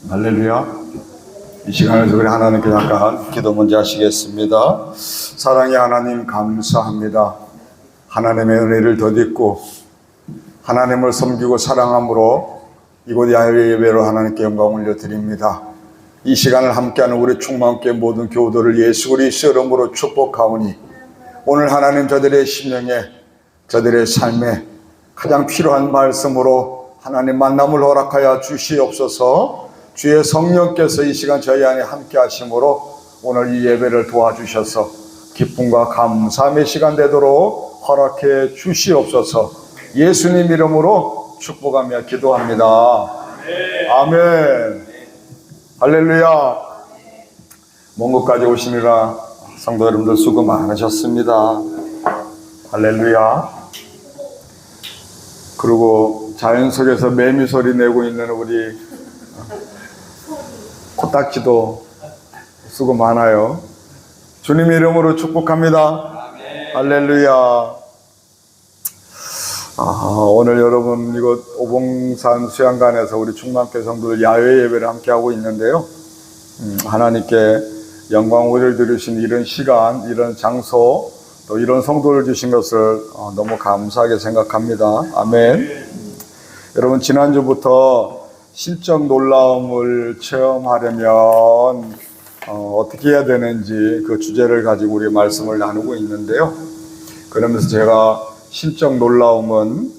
할렐루야. 이 시간에서 우리 하나님께 잠깐 기도 먼저 하시겠습니다. 사랑의 하나님 감사합니다. 하나님의 은혜를 덧입고 하나님을 섬기고 사랑함으로 이곳 야외 예배로 하나님께 영광 올려드립니다. 이 시간을 함께하는 우리 충만교회 모든 교우들을 예수 그리스도 이름으로 축복하오니 오늘 하나님 저들의 심령에 저들의 삶에 가장 필요한 말씀으로 하나님 만남을 허락하여 주시옵소서. 주의 성령께서 이 시간 저희 안에 함께 하심으로 오늘 이 예배를 도와주셔서 기쁨과 감사함의 시간 되도록 허락해 주시옵소서. 예수님 이름으로 축복하며 기도합니다. 아멘. 할렐루야. 먼 곳까지 오시느라 성도 여러분들 수고 많으셨습니다. 할렐루야. 그리고 자연 속에서 매미 소리 내고 있는 우리 코딱지도 수고 많아요. 주님의 이름으로 축복합니다. 할렐루야. 오늘 여러분 이곳 오봉산 수양관에서 우리 충만교회 성도들 야외 예배를 함께 하고 있는데요. 하나님께 영광 오를 들으신 이런 시간, 이런 장소, 또 이런 성도를 주신 것을 너무 감사하게 생각합니다. 아멘. 여러분 지난주부터 신적 놀라움을 체험하려면 어떻게 해야 되는지 그 주제를 가지고 우리 말씀을 나누고 있는데요. 그러면서 제가 신적 놀라움은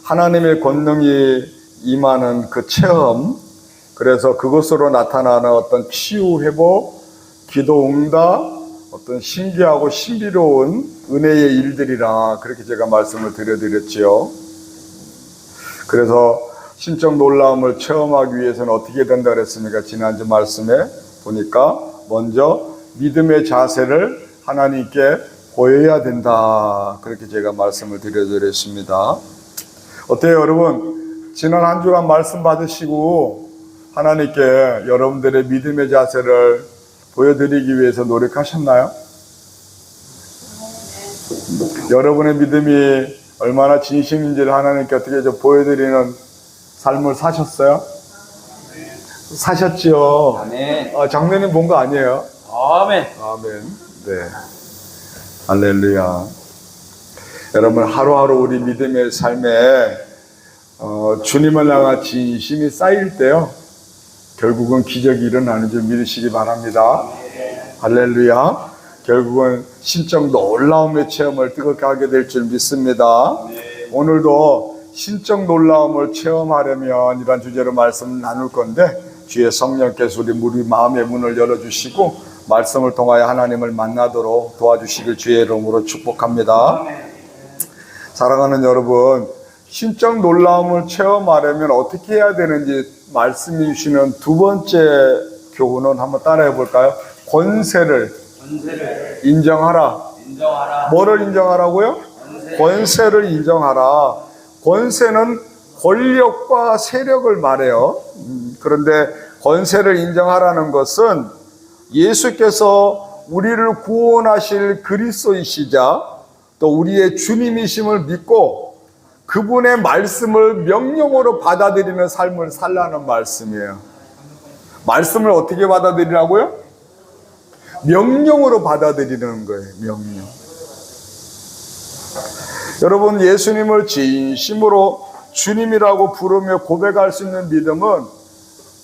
하나님의 권능이 임하는 그 체험, 그래서 그것으로 나타나는 어떤 치유, 회복, 기도 응답, 어떤 신기하고 신비로운 은혜의 일들이라 그렇게 제가 말씀을 드려드렸지요. 그래서 신적 놀라움을 체험하기 위해서는 어떻게 된다 그랬습니까? 지난주 말씀에 보니까 먼저 믿음의 자세를 하나님께 보여야 된다. 그렇게 제가 말씀을 드려드렸습니다. 어때요, 여러분? 지난 한 주간 말씀 받으시고 하나님께 여러분들의 믿음의 자세를 보여드리기 위해서 노력하셨나요? 여러분의 믿음이 얼마나 진심인지를 하나님께 어떻게 좀 보여드리는 삶을 사셨어요? 사셨지요? 아멘. 장로님 본 거 아니에요? 아멘. 아멘. 네. 할렐루야. 여러분 하루하루 우리 믿음의 삶에 주님을 향한 진심이 쌓일 때요, 결국은 기적이 일어나는 줄 믿으시기 바랍니다. 할렐루야. 결국은 신적 놀라움의 체험을 뜨겁게 하게 될 줄 믿습니다. 오늘도 신적 놀라움을 체험하려면 이런 주제로 말씀을 나눌 건데 주의 성령께서 우리 마음의 문을 열어주시고 말씀을 통하여 하나님을 만나도록 도와주시길 주의 이름으로 축복합니다. 사랑하는 여러분, 신적 놀라움을 체험하려면 어떻게 해야 되는지 말씀해 주시는 두 번째 교훈은 한번 따라해 볼까요? 권세를 인정하라. 뭐를 인정하라고요? 권세를 인정하라. 권세는 권력과 세력을 말해요. 그런데 권세를 인정하라는 것은 예수께서 우리를 구원하실 그리스도이시자 또 우리의 주님이심을 믿고 그분의 말씀을 명령으로 받아들이는 삶을 살라는 말씀이에요. 말씀을 어떻게 받아들이라고요? 명령으로 받아들이는 거예요. 명령. 여러분 예수님을 진심으로 주님이라고 부르며 고백할 수 있는 믿음은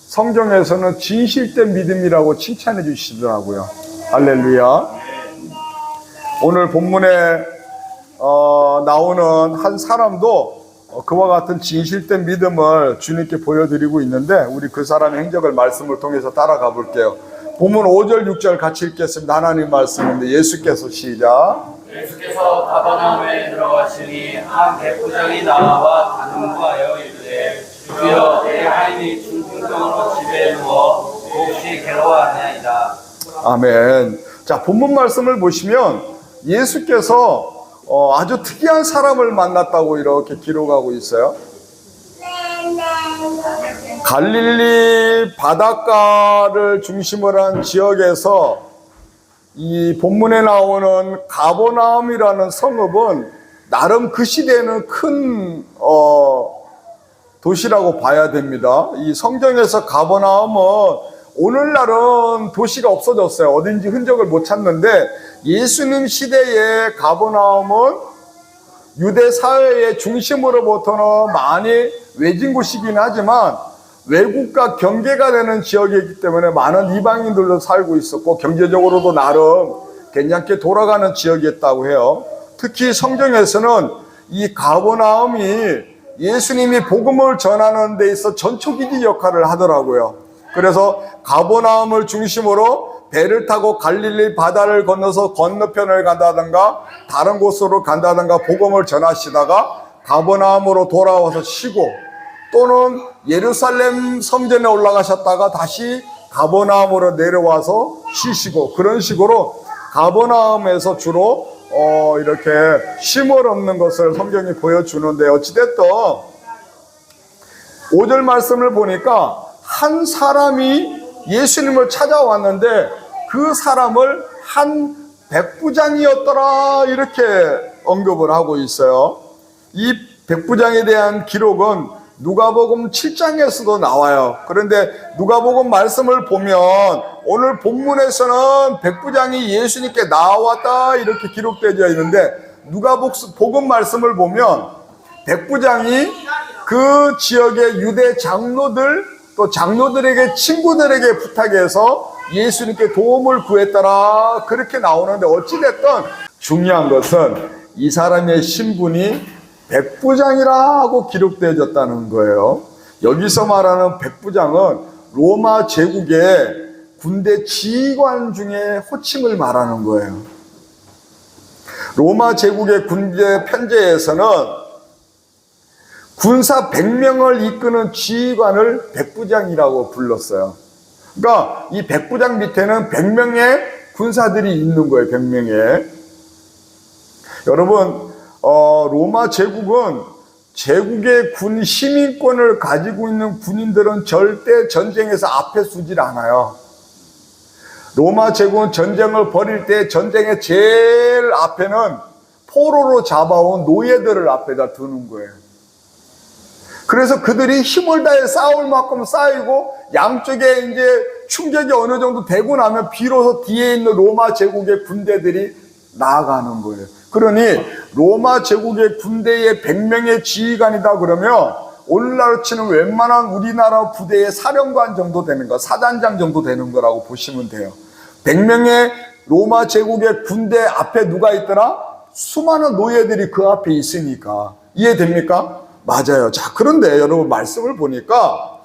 성경에서는 진실된 믿음이라고 칭찬해 주시더라고요. 할렐루야. 오늘 본문에 나오는 한 사람도 그와 같은 진실된 믿음을 주님께 보여드리고 있는데 우리 그 사람의 행적을 말씀을 통해서 따라가 볼게요. 본문 5절 6절 같이 읽겠습니다. 하나님 말씀인데 예수께서 시작. 예수께서 가버나움에 들어가시니 한 백부장이 나와 간구하여 이르되 주여 내 하인이 중풍병으로 집에 누워 몹시 괴로워하나이다. 아멘. 자, 본문 말씀을 보시면 예수께서 아주 특이한 사람을 만났다고 이렇게 기록하고 있어요. 갈릴리 바닷가를 중심으로 한 지역에서 이 본문에 나오는 가버나움이라는 성읍은 나름 그 시대에는 큰 도시라고 봐야 됩니다. 이 성경에서 가버나움은 오늘날은 도시가 없어졌어요. 어딘지 흔적을 못 찾는데 예수님 시대의 가버나움은 유대 사회의 중심으로부터는 많이 외진 곳이긴 하지만 외국과 경계가 되는 지역이기 때문에 많은 이방인들도 살고 있었고 경제적으로도 나름 괜찮게 돌아가는 지역이었다고 해요. 특히 성경에서는 이 가버나움이 예수님이 복음을 전하는 데 있어 전초기지 역할을 하더라고요. 그래서 가버나움을 중심으로 배를 타고 갈릴리 바다를 건너서 건너편을 간다든가 다른 곳으로 간다든가 복음을 전하시다가 가버나움으로 돌아와서 쉬고 또는 예루살렘 성전에 올라가셨다가 다시 가버나움으로 내려와서 쉬시고 그런 식으로 가버나움에서 주로 이렇게 쉼을 얻는 것을 성경이 보여주는데 어찌됐든 5절 말씀을 보니까 한 사람이 예수님을 찾아왔는데 그 사람을 한 백부장이었더라 이렇게 언급을 하고 있어요. 이 백부장에 대한 기록은 누가복음 7장에서도 나와요. 그런데 누가복음 말씀을 보면 오늘 본문에서는 백부장이 예수님께 나왔다 이렇게 기록되어 있는데 누가복음 말씀을 보면 백부장이 그 지역의 유대 장로들 또 장로들에게 친구들에게 부탁해서 예수님께 도움을 구했더라 그렇게 나오는데 어찌됐든 중요한 것은 이 사람의 신분이 백부장이라고 기록되어졌다는 거예요. 여기서 말하는 백부장은 로마 제국의 군대 지휘관 중에 호칭을 말하는 거예요. 로마 제국의 군대 편제에서는 군사 100명을 이끄는 지휘관을 백부장이라고 불렀어요. 그러니까 이 백부장 밑에는 100명의 군사들이 있는 거예요. 100명의. 여러분 로마 제국은 제국의 군 시민권을 가지고 있는 군인들은 절대 전쟁에서 앞에 서질 않아요. 로마 제국은 전쟁을 벌일 때 전쟁의 제일 앞에는 포로로 잡아온 노예들을 앞에다 두는 거예요. 그래서 그들이 힘을 다해 싸울 만큼 쌓이고 양쪽에 이제 충격이 어느 정도 되고 나면 비로소 뒤에 있는 로마 제국의 군대들이 나아가는 거예요. 그러니 로마 제국의 군대의 100명의 지휘관이다 그러면 오늘날로 치는 웬만한 우리나라 부대의 사령관 정도 되는 거, 사단장 정도 되는 거라고 보시면 돼요. 100명의 로마 제국의 군대 앞에 누가 있더라? 수많은 노예들이 그 앞에 있으니까. 이해됩니까? 맞아요. 자, 그런데 여러분 말씀을 보니까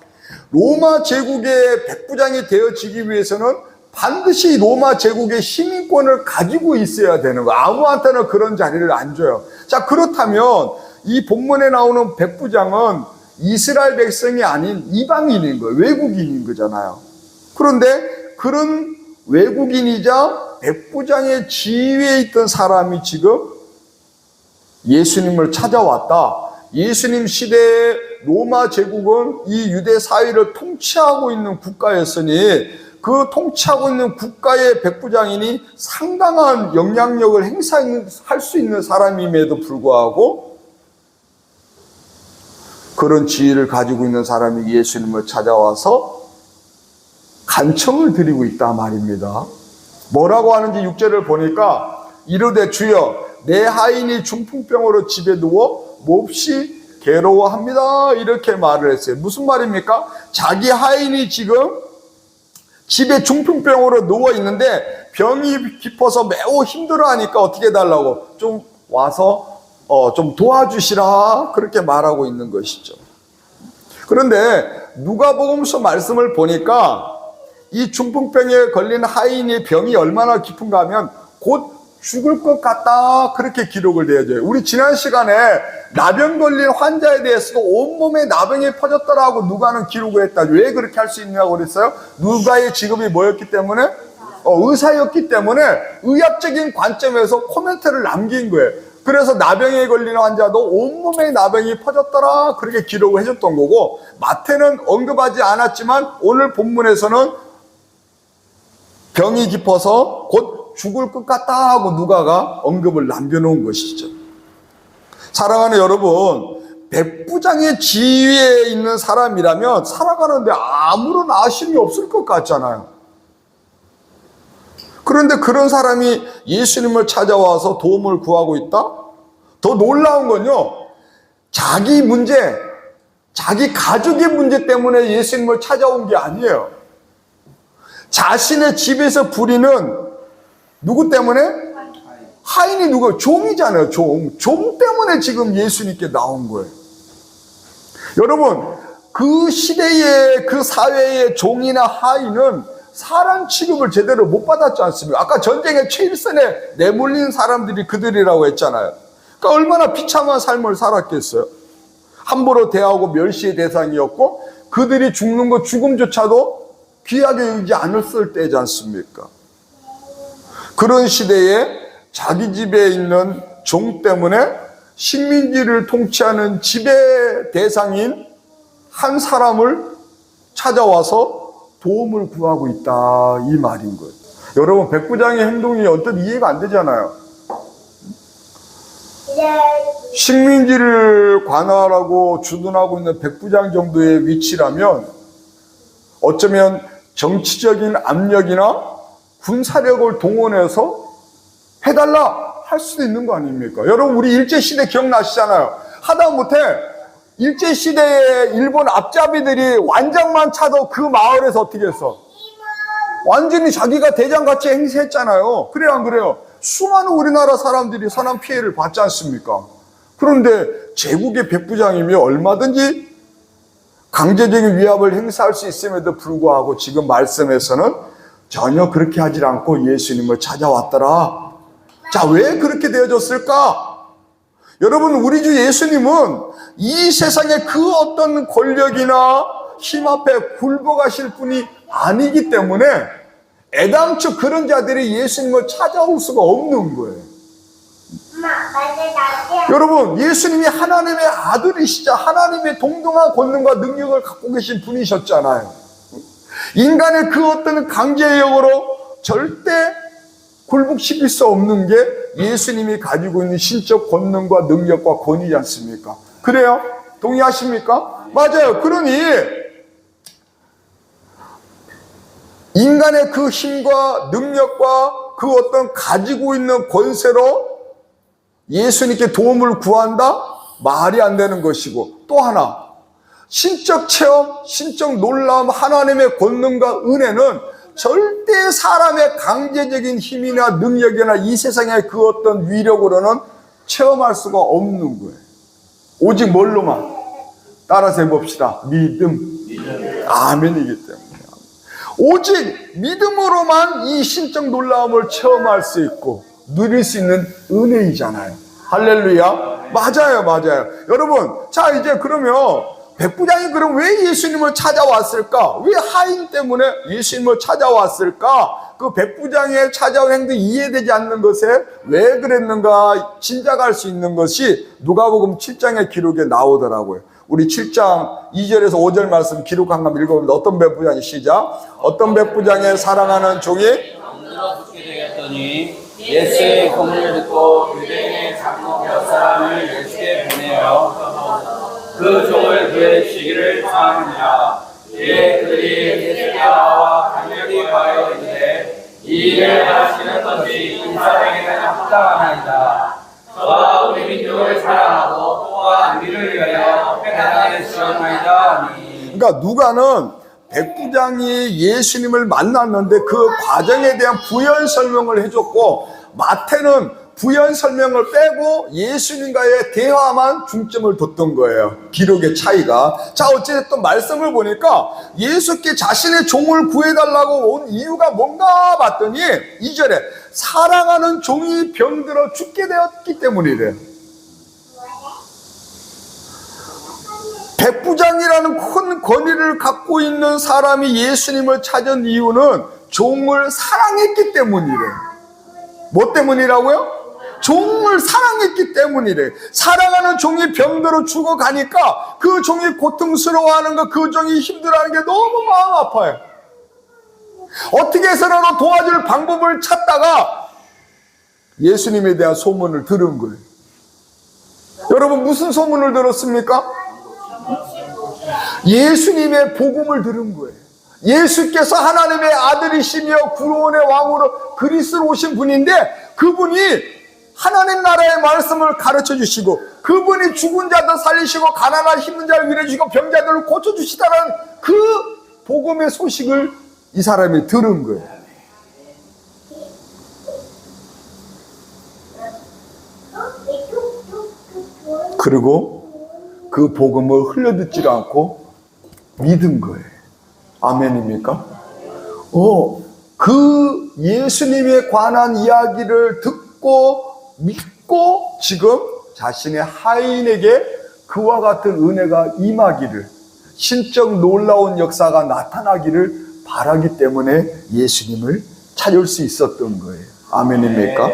로마 제국의 백부장이 되어지기 위해서는 반드시 로마 제국의 시민권을 가지고 있어야 되는 거예요. 아무한테나 그런 자리를 안 줘요. 자, 그렇다면 이 본문에 나오는 백부장은 이스라엘 백성이 아닌 이방인인 거예요. 외국인인 거잖아요. 그런데 그런 외국인이자 백부장의 지위에 있던 사람이 지금 예수님을 찾아왔다. 예수님 시대의 로마 제국은 이 유대 사회를 통치하고 있는 국가였으니 그 통치하고 있는 국가의 백부장이니 상당한 영향력을 행사할 수 있는 사람임에도 불구하고 그런 지위를 가지고 있는 사람이 예수님을 찾아와서 간청을 드리고 있다 말입니다. 뭐라고 하는지 6절을 보니까 이르되 주여 내 하인이 중풍병으로 집에 누워 몹시 괴로워합니다. 이렇게 말을 했어요. 무슨 말입니까? 자기 하인이 지금 집에 중풍병으로 누워 있는데 병이 깊어서 매우 힘들어하니까 어떻게 해달라고 좀 와서 좀 도와주시라 그렇게 말하고 있는 것이죠. 그런데 누가복음서 말씀을 보니까 이 중풍병에 걸린 하인의 병이 얼마나 깊은가 하면 곧 죽을 것 같다 그렇게 기록을 되어줘요. 우리 지난 시간에 나병 걸린 환자에 대해서도 온몸에 나병이 퍼졌더라고 누가는 기록을 했다. 왜 그렇게 할 수 있냐고 그랬어요? 누가의 직업이 뭐였기 때문에? 의사였기 때문에 의학적인 관점에서 코멘트를 남긴 거예요. 그래서 나병에 걸린 환자도 온몸에 나병이 퍼졌더라 그렇게 기록을 해줬던 거고 마태는 언급하지 않았지만 오늘 본문에서는 병이 깊어서 곧 죽을 것 같다 하고 누가가 언급을 남겨놓은 것이죠. 사랑하는 여러분, 백부장의 지위에 있는 사람이라면 살아가는데 아무런 아쉬움이 없을 것 같잖아요. 그런데 그런 사람이 예수님을 찾아와서 도움을 구하고 있다? 더 놀라운 건요, 자기 문제, 자기 가족의 문제 때문에 예수님을 찾아온 게 아니에요. 자신의 집에서 부리는 누구 때문에? 하인이 누구? 종이잖아요. 종 때문에 지금 예수님께 나온 거예요. 여러분, 그 시대의 그 사회의 종이나 하인은 사람 취급을 제대로 못 받았지 않습니까? 아까 전쟁의 최일선에 내몰린 사람들이 그들이라고 했잖아요. 그러니까 얼마나 비참한 삶을 살았겠어요. 함부로 대하고 멸시의 대상이었고, 그들이 죽는 것, 죽음조차도 귀하게 여기지 않았을 때지 않습니까? 그런 시대에 자기 집에 있는 종 때문에 식민지를 통치하는 지배 대상인 한 사람을 찾아와서 도움을 구하고 있다, 이 말인 거예요. 여러분, 백부장의 행동이 어떤 이해가 안 되잖아요. 식민지를 관할하고 주둔하고 있는 백부장 정도의 위치라면 어쩌면 정치적인 압력이나 군사력을 동원해서 해달라 할 수도 있는 거 아닙니까? 여러분, 우리 일제시대 기억나시잖아요. 하다못해 일제시대에 일본 앞잡이들이 완장만 차도 그 마을에서 어떻게 했어? 완전히 자기가 대장같이 행세했잖아요. 그래요, 안 그래요? 수많은 우리나라 사람들이 사람 피해를 받지 않습니까? 그런데 제국의 백부장이면 얼마든지 강제적인 위압을 행사할 수 있음에도 불구하고 지금 말씀에서는 전혀 그렇게 하지 않고 예수님을 찾아왔더라. 자, 왜 그렇게 되어졌을까? 여러분, 우리 주 예수님은 이 세상의 그 어떤 권력이나 힘 앞에 굴복하실 분이 아니기 때문에 애당초 그런 자들이 예수님을 찾아올 수가 없는 거예요. 여러분, 예수님이 하나님의 아들이시자 하나님의 동등한 권능과 능력을 갖고 계신 분이셨잖아요. 인간의 그 어떤 강제력으로 절대 굴복시킬 수 없는 게 예수님이 가지고 있는 신적 권능과 능력과 권위지 않습니까? 그래요? 동의하십니까? 맞아요. 그러니 인간의 그 힘과 능력과 그 어떤 가지고 있는 권세로 예수님께 도움을 구한다? 말이 안 되는 것이고, 또 하나, 신적 체험, 신적 놀라움, 하나님의 권능과 은혜는 절대 사람의 강제적인 힘이나 능력이나 이 세상의 그 어떤 위력으로는 체험할 수가 없는 거예요. 오직 뭘로만? 따라서 해봅시다. 믿음. 아멘이기 때문에. 오직 믿음으로만 이 신적 놀라움을 체험할 수 있고 누릴 수 있는 은혜이잖아요. 할렐루야. 맞아요. 여러분, 자, 이제 그러면 백부장이 그럼 왜 예수님을 찾아왔을까? 왜 하인 때문에 예수님을 찾아왔을까? 그 백부장의 찾아온 행동이 이해되지 않는 것에 왜 그랬는가 짐작할 수 있는 것이 누가복음 7장의 기록에 나오더라고요. 우리 7장 2절에서 5절 말씀 기록한 거 읽어봅니다. 어떤 백부장이 시작. 어떤 백부장의 사랑하는 종이 병들어 죽게 되겠더니 예수의 고문을 듣고 유대인의 장로 몇 사람을 예수께 보내어 그 종을 그의 시기를 당하니라. 이에 그들이 예수께 나와 간절히 가여 이르되 이 일을 하시는 것이 인사에게는 합당하나이다. 저와 우리 민족을 사랑하고 또한 우리를 위하여 회당에 지었나이다 하니. 그러니까 누가는 백부장이 예수님을 만났는데 그 과정에 대한 부연 설명을 해줬고, 마태는 부연 설명을 빼고 예수님과의 대화만 중점을 뒀던 거예요. 기록의 차이가. 자, 어쨌든 말씀을 보니까 예수께 자신의 종을 구해달라고 온 이유가 뭔가 봤더니 2절에 사랑하는 종이 병들어 죽게 되었기 때문이래. 백부장이라는 큰 권위를 갖고 있는 사람이 예수님을 찾은 이유는 종을 사랑했기 때문이래. 뭐 때문이라고요? 종을 사랑했기 때문이래. 사랑하는 종이 병들어 죽어가니까 그 종이 고통스러워하는 거, 그 종이 힘들어하는 게 너무 마음 아파요. 어떻게 해서라도 도와줄 방법을 찾다가 예수님에 대한 소문을 들은 거예요. 여러분 무슨 소문을 들었습니까? 예수님의 복음을 들은 거예요. 예수께서 하나님의 아들이시며 구원의 왕으로 그리스도로 오신 분인데, 그분이 하나님 나라의 말씀을 가르쳐 주시고, 그분이 죽은 자도 살리시고 가난한 힘든 자를 위로해 주시고 병자들을 고쳐 주시다는 그 복음의 소식을 이 사람이 들은 거예요. 그리고 그 복음을 흘려듣지 않고 믿은 거예요. 아멘입니까? 그 예수님에 관한 이야기를 듣고 믿고 지금 자신의 하인에게 그와 같은 은혜가 임하기를, 신적 놀라운 역사가 나타나기를 바라기 때문에 예수님을 찾을 수 있었던 거예요. 아멘입니까?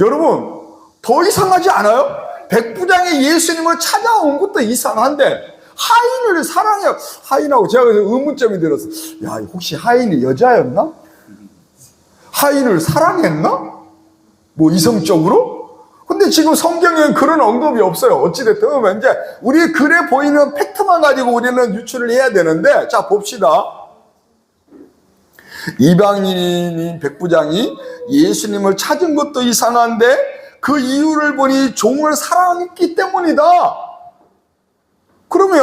여러분 더 이상하지 않아요? 백부장이 예수님을 찾아온 것도 이상한데 하인을 사랑해요. 하인하고 제가 의문점이 들었어요. 야, 혹시 하인이 여자였나? 하인을 사랑했나? 뭐 이성적으로? 근데 지금 성경에는 그런 언급이 없어요. 어찌됐든 이제 우리 글에 보이는 팩트만 가지고 우리는 유추를 해야 되는데, 자 봅시다. 이방인인 백부장이 예수님을 찾은 것도 이상한데 그 이유를 보니 종을 사랑했기 때문이다. 그러면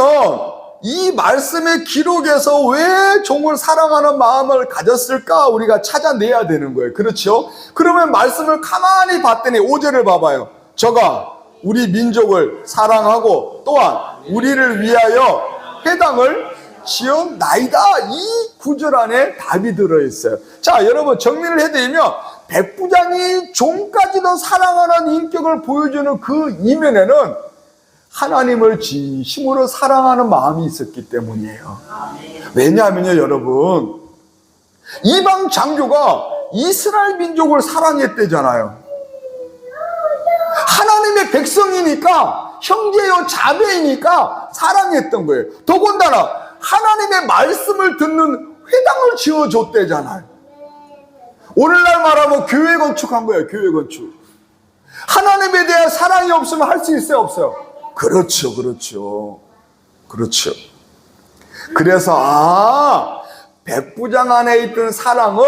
이 말씀의 기록에서 왜 종을 사랑하는 마음을 가졌을까 우리가 찾아내야 되는 거예요. 그렇죠? 그러면 말씀을 가만히 봤더니 5절을 봐봐요. 저가 우리 민족을 사랑하고 또한 우리를 위하여 회당을 지었나이다. 이 구절 안에 답이 들어있어요. 자, 여러분 정리를 해드리면 백부장이 종까지도 사랑하는 인격을 보여주는 그 이면에는 하나님을 진심으로 사랑하는 마음이 있었기 때문이에요. 왜냐하면요, 여러분, 이방 장교가 이스라엘 민족을 사랑했대잖아요. 하나님의 백성이니까, 형제요 자매이니까 사랑했던 거예요. 더군다나 하나님의 말씀을 듣는 회당을 지어줬대잖아요. 오늘날 말하면 교회 건축한 거예요. 교회 건축. 하나님에 대한 사랑이 없으면 할 수 있어요, 없어요? 그렇죠. 그래서 백부장 안에 있던 사랑은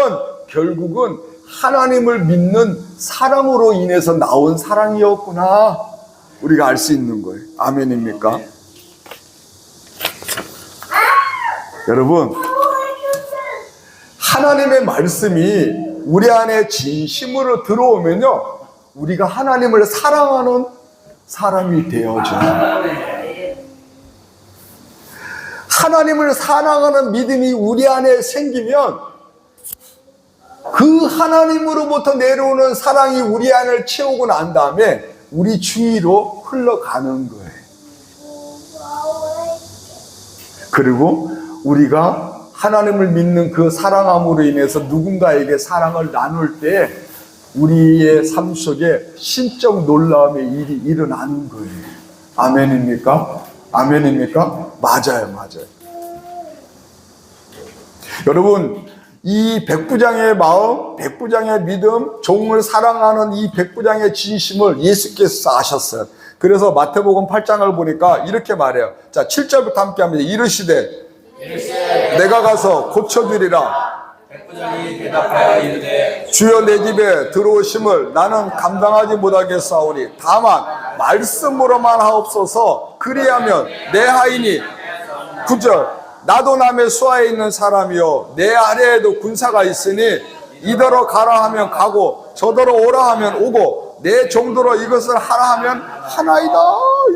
결국은 하나님을 믿는 사랑으로 인해서 나온 사랑이었구나, 우리가 알 수 있는 거예요. 아멘입니까? 여러분, 하나님의 말씀이 우리 안에 진심으로 들어오면요, 우리가 하나님을 사랑하는 사람이 되어져요. 하나님을 사랑하는 믿음이 우리 안에 생기면 그 하나님으로부터 내려오는 사랑이 우리 안을 채우고 난 다음에 우리 주위로 흘러가는 거예요. 그리고 우리가 하나님을 믿는 그 사랑함으로 인해서 누군가에게 사랑을 나눌 때 우리의 삶 속에 신적 놀라움의 일이 일어나는 거예요. 아멘입니까? 맞아요. 여러분, 이 백부장의 마음, 백부장의 믿음, 종을 사랑하는 이 백부장의 진심을 예수께서 아셨어요. 그래서 마태복음 8장을 보니까 이렇게 말해요. 자, 7절부터 함께 합니다. 이르시되 내가 가서 고쳐드리라. 백부장이 대답하여 이르되 주여, 내 집에 들어오심을 나는 감당하지 못하겠사오니 다만 말씀으로만 하옵소서. 그리하면 내 하인이 9절 나도 남의 수하에 있는 사람이요 내 아래에도 군사가 있으니 이더러 가라 하면 가고 저더러 오라 하면 오고 내 정도로 이것을 하라 하면 하나이다.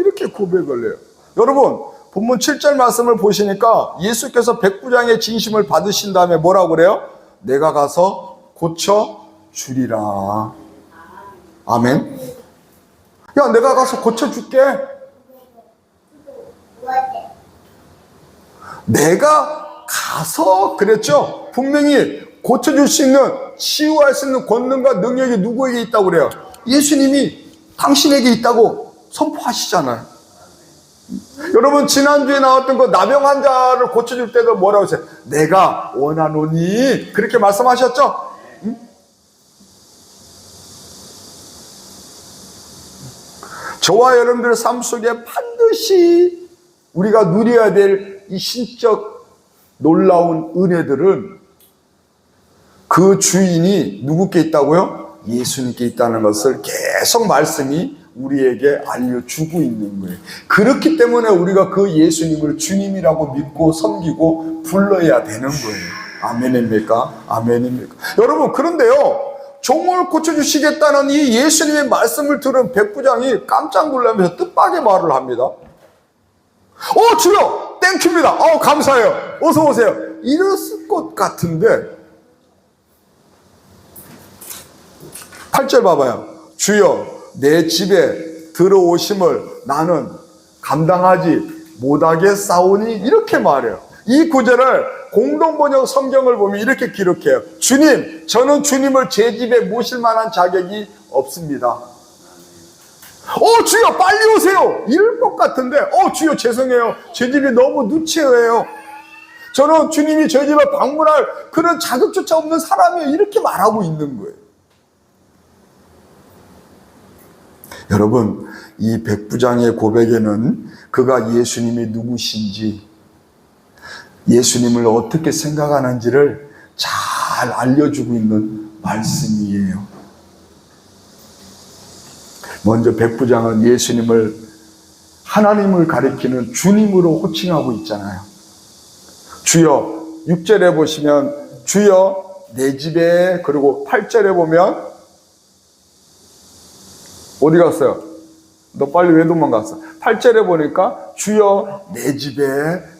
이렇게 고백을 해요. 여러분, 본문 7절 말씀을 보시니까 예수께서 백부장의 진심을 받으신 다음에 뭐라고 그래요? 내가 가서 고쳐 주리라. 아멘. 야, 내가 가서 고쳐 줄게. 내가 가서 그랬죠. 분명히 고쳐줄 수 있는, 치유할 수 있는 권능과 능력이 누구에게 있다고 그래요? 예수님이 당신에게 있다고 선포하시잖아요. 여러분, 지난주에 나왔던 그 나병 환자를 고쳐줄 때도 뭐라고 했어요? 내가 원하노니, 그렇게 말씀하셨죠? 응? 저와 여러분들의 삶 속에 반드시 우리가 누려야 될 이 신적 놀라운 은혜들은 그 주인이 누구께 있다고요? 예수님께 있다는 것을 계속 말씀이 우리에게 알려주고 있는 거예요. 그렇기 때문에 우리가 그 예수님을 주님이라고 믿고 섬기고 불러야 되는 거예요. 아멘입니까? 아멘입니까? 여러분, 그런데요, 종을 고쳐주시겠다는 이 예수님의 말씀을 들은 백부장이 깜짝 놀라면서 뜻밖의 말을 합니다. 주여! 땡큐입니다. 감사해요. 어서 오세요. 이랬을 것 같은데 8절 봐봐요. 주여, 내 집에 들어오심을 나는 감당하지 못하겠사오니, 이렇게 말해요. 이 구절을 공동번역 성경을 보면 이렇게 기록해요. 주님, 저는 주님을 제 집에 모실 만한 자격이 없습니다. 주여, 빨리 오세요. 이럴 것 같은데 주여, 죄송해요. 제 집이 너무 누추해요. 저는 주님이 저희 집에 방문할 그런 자격조차 없는 사람이에요. 이렇게 말하고 있는 거예요. 여러분, 이 백부장의 고백에는 그가 예수님이 누구신지, 예수님을 어떻게 생각하는지를 잘 알려주고 있는 말씀이에요. 먼저 백부장은 예수님을, 하나님을 가리키는 주님으로 호칭하고 있잖아요. 주여, 6절에 보시면 주여 내 집에, 그리고 8절에 보면 어디 갔어요? 너 빨리 왜 도망갔어? 8절에 보니까 주여 내 집에,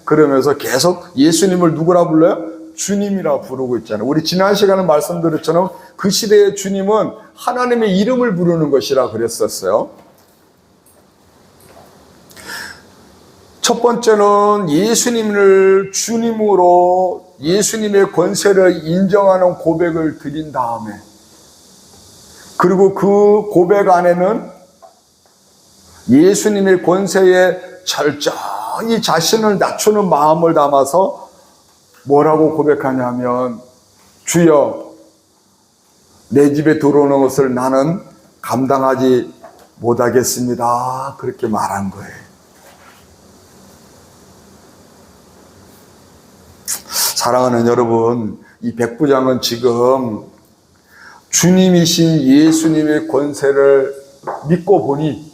그러면서 계속 예수님을 누구라 불러요? 주님이라 부르고 있잖아요. 우리 지난 시간에 말씀드린 것처럼 그 시대의 주님은 하나님의 이름을 부르는 것이라 그랬었어요. 첫 번째는 예수님을 주님으로, 예수님의 권세를 인정하는 고백을 드린 다음에, 그리고 그 고백 안에는 예수님의 권세에 철저히 자신을 낮추는 마음을 담아서 뭐라고 고백하냐면 주여 내 집에 들어오는 것을 나는 감당하지 못하겠습니다. 그렇게 말한 거예요. 사랑하는 여러분, 이 백부장은 지금 주님이신 예수님의 권세를 믿고 보니,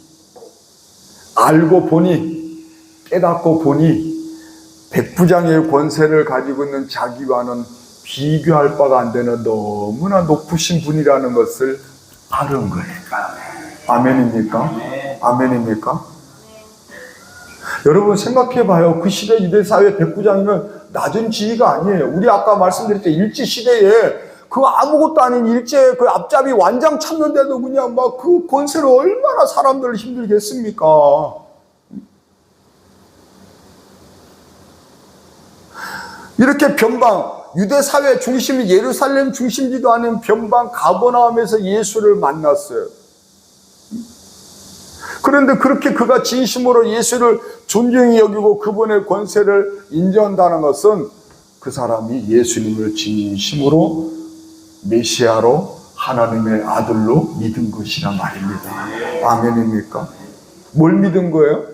알고 보니, 깨닫고 보니 백부장의 권세를 가지고 있는 자기와는 비교할 바가 안 되는 너무나 높으신 분이라는 것을 아는 거예요. 아멘입니까? 아멘입니까? 여러분 생각해봐요. 그 시대 유대사회 백부장이면 낮은 지위가 아니에요. 우리 아까 말씀드렸죠. 일제시대에 그 아무것도 아닌 일제 그 앞잡이 완장 찾는데도 그냥 막 그 권세로 얼마나 사람들을 힘들게 했습니까? 이렇게 변방, 유대사회 중심이 예루살렘 중심지도 아닌 변방 가버나움에서 예수를 만났어요. 그런데 그렇게 그가 진심으로 예수를 존경히 여기고 그분의 권세를 인정한다는 것은 그 사람이 예수님을 진심으로 메시아로 하나님의 아들로 믿은 것이란 말입니다. 아멘입니까? 뭘 믿은 거예요?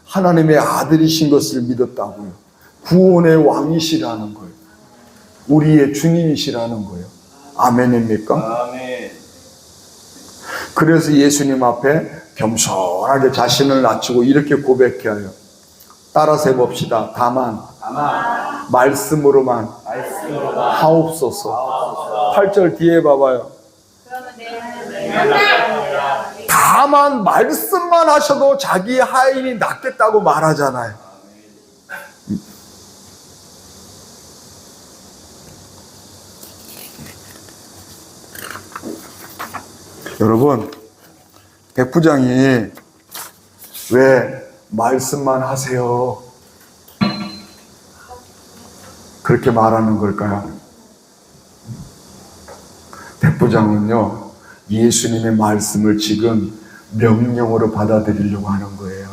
하나님의 아들이신 것을 믿었다고요. 구원의 왕이시라는 거예요. 우리의 주님이시라는 거예요. 아멘입니까? 아멘. 그래서 예수님 앞에 겸손하게 자신을 낮추고 이렇게 고백해요. 따라서 해봅시다. 다만 말씀으로만 하옵소서. 8절 뒤에 봐봐요. 다만 말씀만 하셔도 자기 하인이 낫겠다고 말하잖아요. 여러분, 백부장이 왜 말씀만 하세요 그렇게 말하는 걸까요? 백부장은요, 예수님의 말씀을 지금 명령으로 받아들이려고 하는 거예요.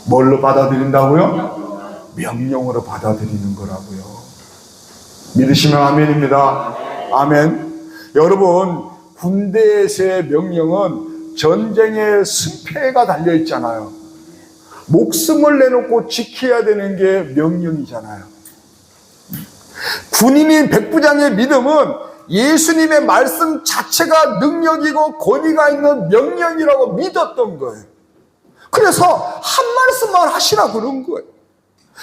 뭘로 받아들인다고요? 명령으로 받아들이는 거라고요. 믿으시면 아멘입니다. 아멘. 여러분, 군대에서의 명령은 전쟁의 승패가 달려 있잖아요. 목숨을 내놓고 지켜야 되는 게 명령이잖아요. 군인인 백부장의 믿음은 예수님의 말씀 자체가 능력이고 권위가 있는 명령이라고 믿었던 거예요. 그래서 한 말씀만 하시라 그런 거예요.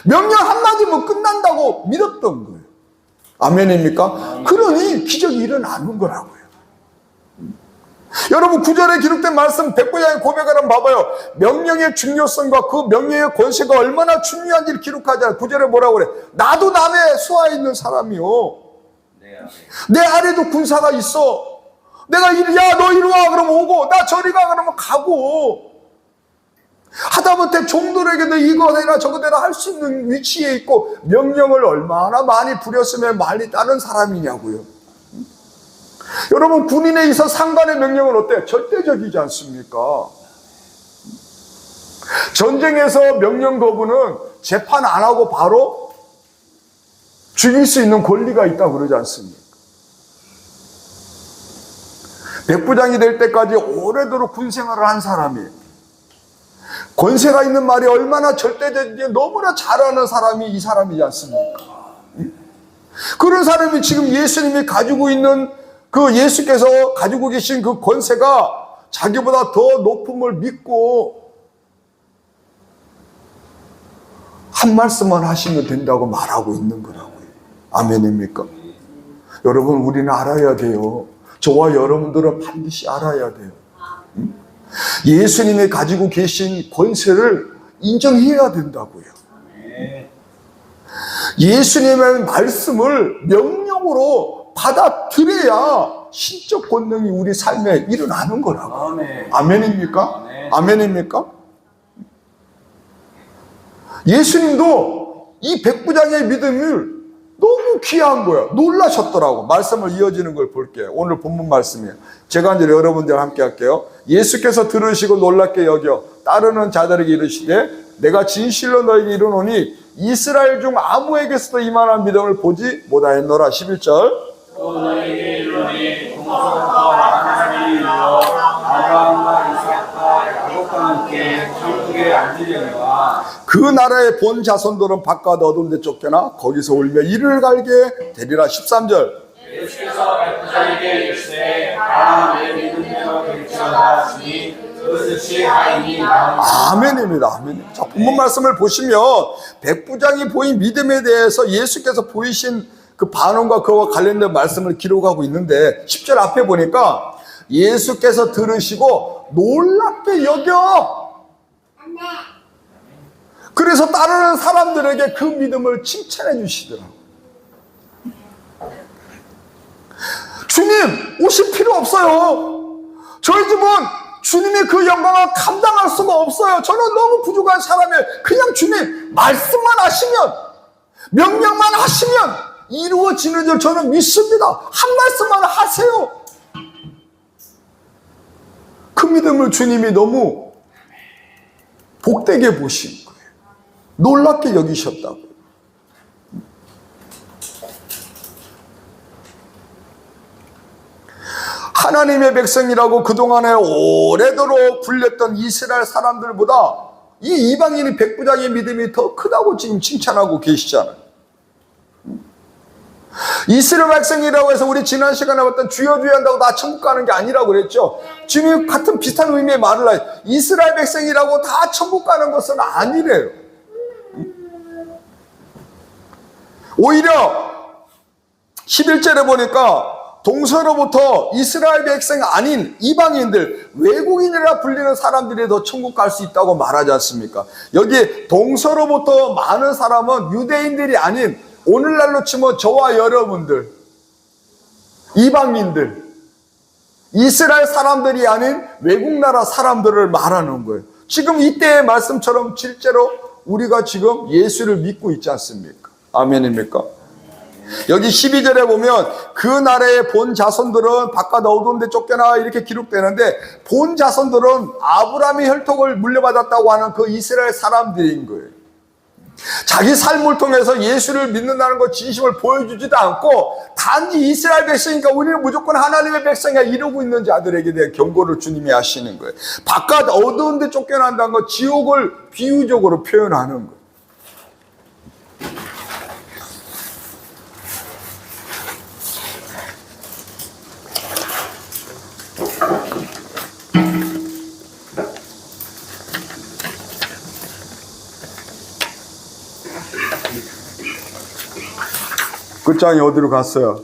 명령 한마디면 끝난다고 믿었던 거예요. 아멘입니까? 그러니 기적이 일어나는 거라고요. 여러분 9절에 기록된 말씀 백부장의 고백을 한번 봐봐요. 명령의 중요성과 그 명령의 권세가 얼마나 중요한지를 기록하잖아요. 9절에 뭐라고 그래? 나도 남의 수하에 있는 사람이요. 내 아래도 군사가 있어. 내가 야 너 이리 와 그러면 오고, 나 저리 가 그러면 가고, 하다못해 종들에게도 이거 해라 저거 해라 할 수 있는 위치에 있고, 명령을 얼마나 많이 부렸으면 많이 따른 사람이냐고요. 여러분 군인에 있어 상관의 명령은 어때요? 절대적이지 않습니까? 전쟁에서 명령 거부는 재판 안 하고 바로 죽일 수 있는 권리가 있다고 그러지 않습니까? 백부장이 될 때까지 오래도록 군 생활을 한 사람이, 권세가 있는 말이 얼마나 절대적인지 너무나 잘 아는 사람이 이 사람이지 않습니까? 그런 사람이 지금 예수님이 가지고 있는 그 예수께서 가지고 계신 그 권세가 자기보다 더 높음을 믿고 한 말씀만 하시면 된다고 말하고 있는 거라고요. 아멘입니까? 여러분 우리는 알아야 돼요. 저와 여러분들은 반드시 알아야 돼요. 예수님이 가지고 계신 권세를 인정해야 된다고요. 예수님의 말씀을 명령으로 받아들여야 신적 권능이 우리 삶에 일어나는 거라고. 아멘입니까? 아멘입니까? 예수님도 이 백부장의 믿음을 너무 귀한 거예요. 놀라셨더라고. 말씀을 이어지는 걸 볼게요. 오늘 본문 말씀이에요. 제가 이제 여러분들과 함께 할게요. 예수께서 들으시고 놀랍게 여겨 따르는 자들에게 이르시되 내가 진실로 너에게 이르노니 이스라엘 중 아무에게서도 이만한 믿음을 보지 못하였노라. 11절. 또 너에게 이르노니 동서부터 많은 사람이 일러 아브라함과 이삭과 야곱과 함께 천국에 앉으려니와 그 나라의 본 자손들은 바깥 어두운 데 쫓겨나 거기서 울며 이를 갈게 되리라. 13절. 예수께서 백부장에게 이르시되 내 믿음대로 될지어다 하시니 그것이 하이니 나으니. 아멘입니다. 아멘. 자, 본문 말씀을 보시면 백부장이 보인 믿음에 대해서 예수께서 보이신 그 반응과 그와 관련된 말씀을 기록하고 있는데 10절 앞에 보니까 예수께서 들으시고 놀랍게 여겨. 그래서 따르는 사람들에게 그 믿음을 칭찬해 주시더라고요. 주님 오실 필요 없어요. 저희 집은 주님의 그 영광을 감당할 수가 없어요. 저는 너무 부족한 사람이에요. 그냥 주님 말씀만 하시면, 명령만 하시면 이루어지는 줄 저는 믿습니다. 한 말씀만 하세요. 그 믿음을 주님이 너무 복되게 보신 거예요. 놀랍게 여기셨다고. 하나님의 백성이라고 그동안에 오래도록 불렸던 이스라엘 사람들보다 이 이방인이 백부장의 믿음이 더 크다고 지금 칭찬하고 계시잖아요. 이스라엘 백성이라고 해서 우리 지난 시간에 봤던 주여 한다고 다 천국 가는 게 아니라고 그랬죠. 지금 같은 비슷한 의미의 말을 해요. 이스라엘 백성이라고 다 천국 가는 것은 아니래요. 오히려 11절에 보니까 동서로부터 이스라엘 백성이 아닌 이방인들, 외국인이라 불리는 사람들이 더 천국 갈 수 있다고 말하지 않습니까? 여기 동서로부터 많은 사람은 유대인들이 아닌, 오늘날로 치면 저와 여러분들, 이방인들, 이스라엘 사람들이 아닌 외국 나라 사람들을 말하는 거예요. 지금 이때의 말씀처럼 실제로 우리가 지금 예수를 믿고 있지 않습니까? 아멘입니까? 여기 12절에 보면 그 나라의 본 자손들은 바깥 어두운 데 쫓겨나 이렇게 기록되는데, 본 자손들은 아브라함의 혈통을 물려받았다고 하는 그 이스라엘 사람들인 거예요. 자기 삶을 통해서 예수를 믿는다는 것 진심을 보여주지도 않고 단지 이스라엘 백성이니까 우리는 무조건 하나님의 백성이야 이러고 있는 자들에게 대한 경고를 주님이 하시는 거예요. 바깥 어두운 데 쫓겨난다는 것, 지옥을 비유적으로 표현하는 거예요. 끝장이 어디로 갔어요?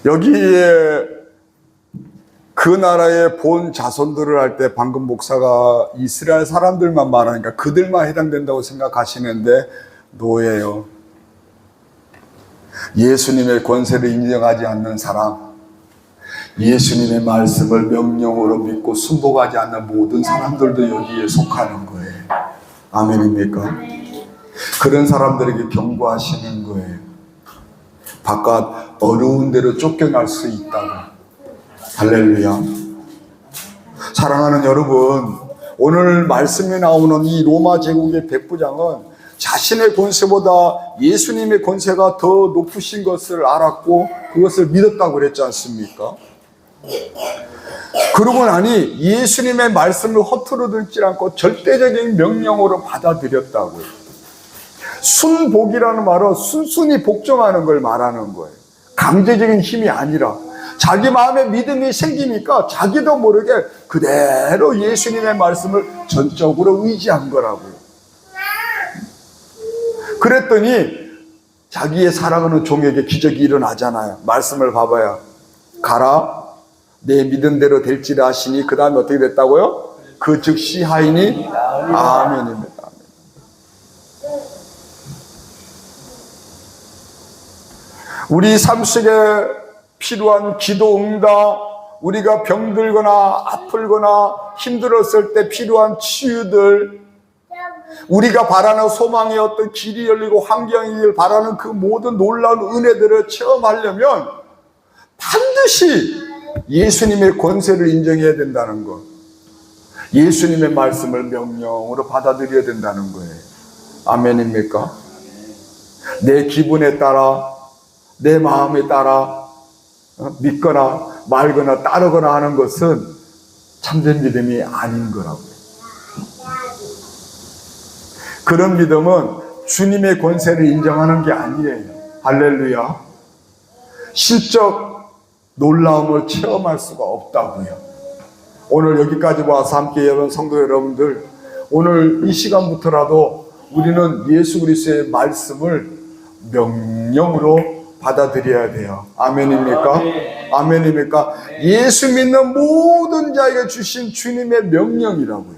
여기에 그 나라의 본 자손들을 할 때 방금 목사가 이스라엘 사람들만 말하니까 그들만 해당된다고 생각하시는데 노예요. 예수님의 권세를 인정하지 않는 사람, 예수님의 말씀을 명령으로 믿고 순복하지 않는 모든 사람들도 여기에 속하는 거예요. 아멘입니까? 그런 사람들에게 경고하시는 거예요. 바깥 어려운 데로 쫓겨날 수 있다고. 할렐루야. 사랑하는 여러분, 오늘 말씀에 나오는 이 로마 제국의 백부장은 자신의 권세보다 예수님의 권세가 더 높으신 것을 알았고 그것을 믿었다고 그랬지 않습니까? 그러고 나니 예수님의 말씀을 허투루 듣지 않고 절대적인 명령으로 받아들였다고요. 순복이라는 말은 순순히 복종하는 걸 말하는 거예요. 강제적인 힘이 아니라 자기 마음에 믿음이 생기니까 자기도 모르게 그대로 예수님의 말씀을 전적으로 의지한 거라고요. 그랬더니 자기의 사랑하는 종에게 기적이 일어나잖아요. 말씀을 봐봐요. 가라, 내 믿은 대로 될지라 하시니 그 다음에 어떻게 됐다고요? 그 즉시 하이니 아멘입니다. 우리 삶 속에 필요한 기도 응답, 우리가 병들거나 아플거나 힘들었을 때 필요한 치유들, 우리가 바라는 소망의 어떤 길이 열리고 환경이 바라는 그 모든 놀라운 은혜들을 체험하려면 반드시 예수님의 권세를 인정해야 된다는 것, 예수님의 말씀을 명령으로 받아들여야 된다는 거예요. 아멘입니까? 내 기분에 따라, 내 마음에 따라 믿거나 말거나 따르거나 하는 것은 참된 믿음이 아닌 거라고요. 그런 믿음은 주님의 권세를 인정하는 게 아니에요. 할렐루야. 실적 놀라움을 체험할 수가 없다고요. 오늘 여기까지 와서 함께 여러분 성도 여러분들, 오늘 이 시간부터라도 우리는 예수 그리스도의 말씀을 명령으로 받아들여야 돼요. 아멘입니까? 아멘입니까? 예수 믿는 모든 자에게 주신 주님의 명령이라고요.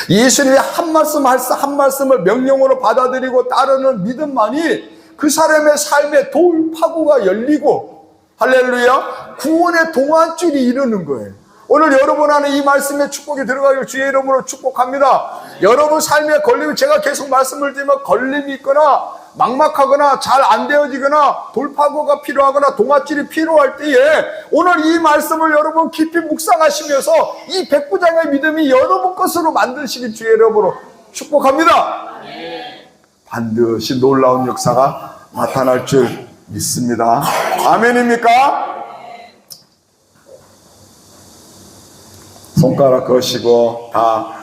예수님의 한 말씀을 명령으로 받아들이고 따르는 믿음만이 그 사람의 삶의 돌파구가 열리고, 할렐루야, 구원의 동안줄이 이르는 거예요. 오늘 여러분 안에 이 말씀의 축복이 들어가길 주의 이름으로 축복합니다. 여러분 삶에 걸림이, 제가 계속 말씀을 드리면 걸림이 있거나 막막하거나 잘 안 되어지거나 돌파구가 필요하거나 동아줄이 필요할 때에 오늘 이 말씀을 여러분 깊이 묵상하시면서 이 백부장의 믿음이 여러분 것으로 만드시길 주의 이름으로 축복합니다. 반드시 놀라운 역사가 나타날 줄 믿습니다. 아멘입니까? 손가락 거시고 다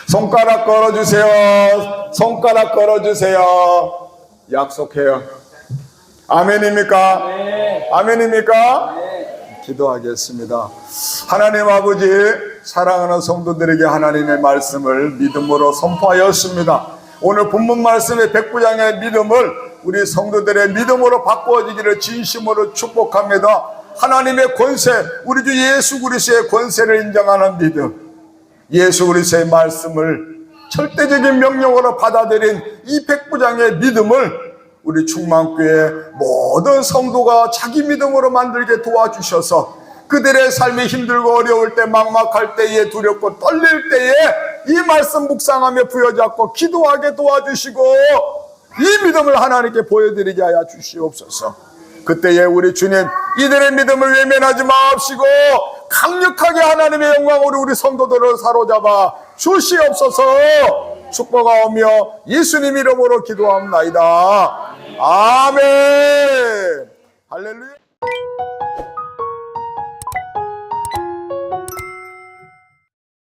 손가락 걸어주세요. 손가락 걸어주세요. 약속해요. 아멘입니까? 네. 아멘입니까? 네. 기도하겠습니다. 하나님 아버지, 사랑하는 성도들에게 하나님의 말씀을 믿음으로 선포하였습니다. 오늘 본문 말씀의 백부장의 믿음을 우리 성도들의 믿음으로 바꾸어지기를 진심으로 축복합니다. 하나님의 권세, 우리 주 예수 그리스도의 권세를 인정하는 믿음, 예수 그리스도의 말씀을 절대적인 명령으로 받아들인 이 백부장의 믿음을 우리 충만교회 모든 성도가 자기 믿음으로 만들게 도와주셔서 그들의 삶이 힘들고 어려울 때, 막막할 때에, 두렵고 떨릴 때에 이 말씀 묵상하며 부여잡고 기도하게 도와주시고 이 믿음을 하나님께 보여드리게 하여 주시옵소서. 그때에 우리 주님 이들의 믿음을 외면하지 마옵시고 강력하게 하나님의 영광으로 우리 성도들을 사로잡아 주시옵소서. 축복하오며 예수님 이름으로 기도합나이다. 아멘. 할렐루야.